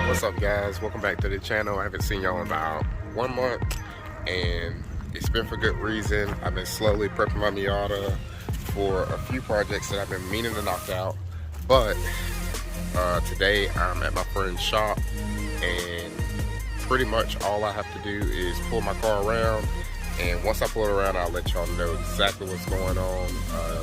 What's up, guys? Welcome back to the channel. I haven't seen y'all in about 1 month, and it's been for good reason. I've been slowly prepping my Miata for a few projects that I've been meaning to knock out, but today I'm at my friend's shop, and pretty much all I have to do is pull my car around, and once I pull it around, I'll let y'all know exactly what's going on.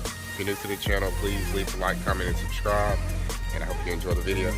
If you're new to the channel, please leave a like, comment, and subscribe, and I hope you enjoy the video.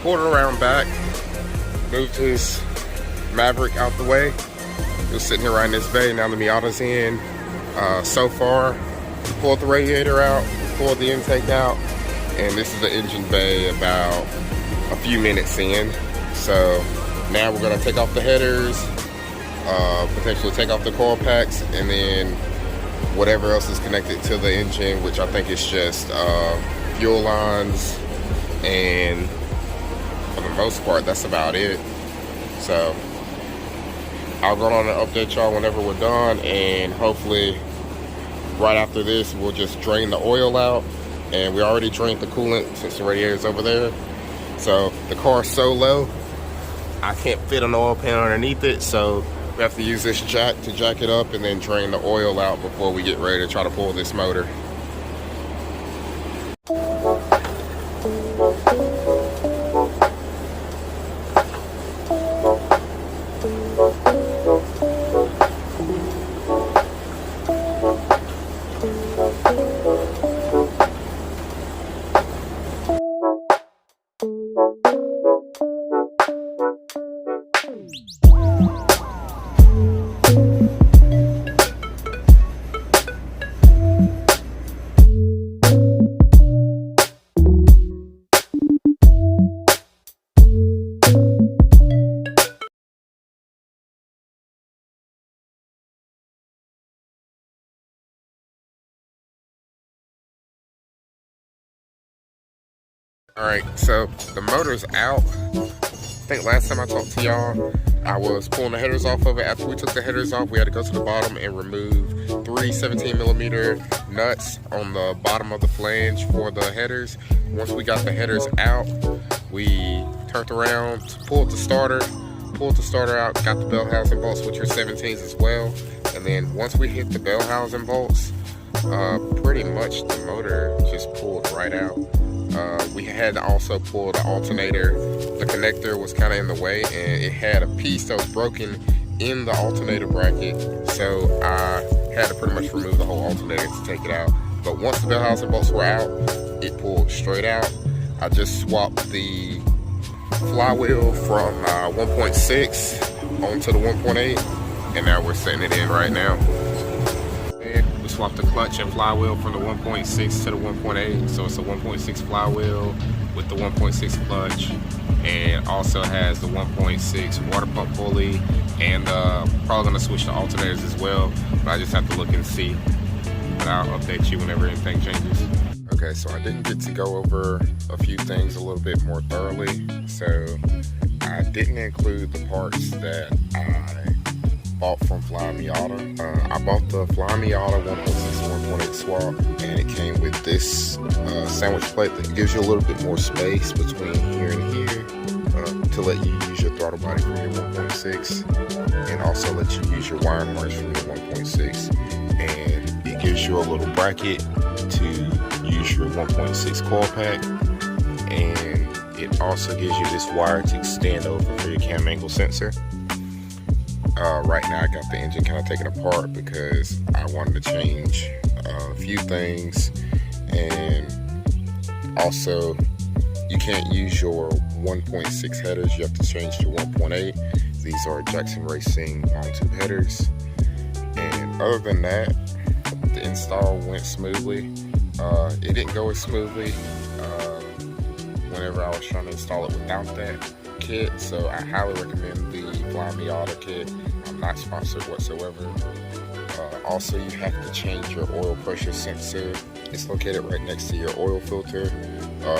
Pulled it around back, moved his Maverick out the way. He was sitting here right in this bay. Now the Miata's in. So far, we pulled the radiator out, pulled the intake out, and this is the engine bay about a few minutes in. So now we're gonna take off the headers, potentially take off the coil packs, and then whatever else is connected to the engine, which I think is just fuel lines, and for the most part, that's about it. So I'll go on and update y'all whenever we're done, and hopefully right after this we'll just drain the oil out, and we already drained the coolant since the radiator's over there. So the car's so low I can't fit an oil pan underneath it, so we have to use this jack to jack it up and then drain the oil out before we get ready to try to pull this motor. Alright, so the motor's out. I think last time I talked to y'all, I was pulling the headers off of it. After we took the headers off, we had to go to the bottom and remove 3 17mm nuts on the bottom of the flange for the headers. Once we got the headers out, we turned around, pulled the starter out, got the bell housing bolts, which are 17s as well. And then once we hit the bell housing bolts, pretty much the motor just pulled right out. We had to also pull the alternator. The connector was kind of in the way, and it had a piece that was broken in the alternator bracket, so I had to pretty much remove the whole alternator to take it out. But once the bell housing bolts were out, it pulled straight out. I just swapped the flywheel from 1.6 onto the 1.8, and now we're setting it in right now. And we swapped the clutch and flywheel from the 1.6 to the 1.8, so it's a 1.6 flywheel with the 1.6 clutch, and also has the 1.6 water pump pulley, and probably gonna switch the alternators as well, but I just have to look and see. But I'll update you whenever anything changes. Okay, so I didn't get to go over a few things a little bit more thoroughly. So I didn't include the parts that I bought from Fly Miata. I bought the Fly Miata 1.6 and 1.8 swap, and it came with this sandwich plate that gives you a little bit more space between here and here to let you use your throttle body from your 1.6, and also let you use your wiring harness from your 1.6. And it gives you a little bracket to use your 1.6 coil pack, and it also gives you this wire to extend over for your cam angle sensor. Right now I got the engine kind of taken apart because I wanted to change a few things, and also you can't use your 1.6 headers, you have to change to 1.8. These are Jackson Racing long tube headers, and other than that, the install went smoothly. It didn't go as smoothly whenever I was trying to install it without that kit, so I highly recommend the Fly Miata kit. I'm not sponsored whatsoever. Also, you have to change your oil pressure sensor. It's located right next to your oil filter.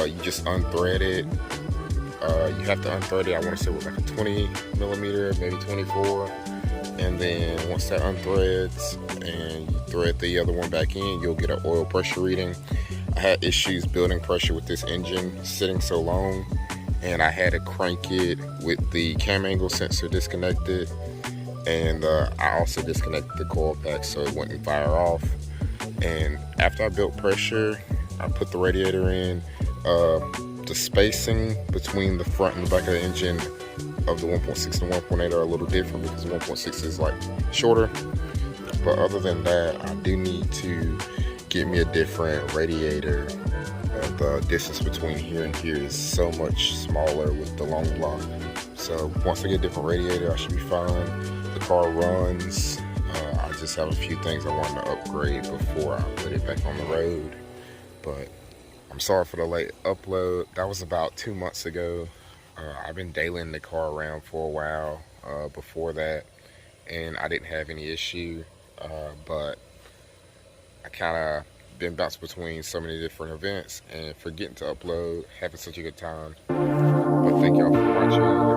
You just unthread it. You have to unthread it, I want to say with like a 20 millimeter, maybe 24. And then once that unthreads and you thread the other one back in, you'll get an oil pressure reading. I had issues building pressure with this engine sitting so long, and I had to crank it with the cam angle sensor disconnected, and I also disconnected the coil pack so it wouldn't fire off. And after I built pressure, I put the radiator in. The spacing between the front and the back of the engine of the 1.6 and 1.8 are a little different because the 1.6 is like shorter. But other than that, I do need to get me a different radiator. The distance between here and here is so much smaller with the long block. So once I get a different radiator, I should be fine. The car runs. I just have a few things I want to upgrade before I put it back on the road. But I'm sorry for the late upload. That was about 2 months ago. I've been dailying the car around for a while before that, and I didn't have any issue, but I kind of been bounced between so many different events and forgetting to upload, having such a good time. But thank y'all for watching.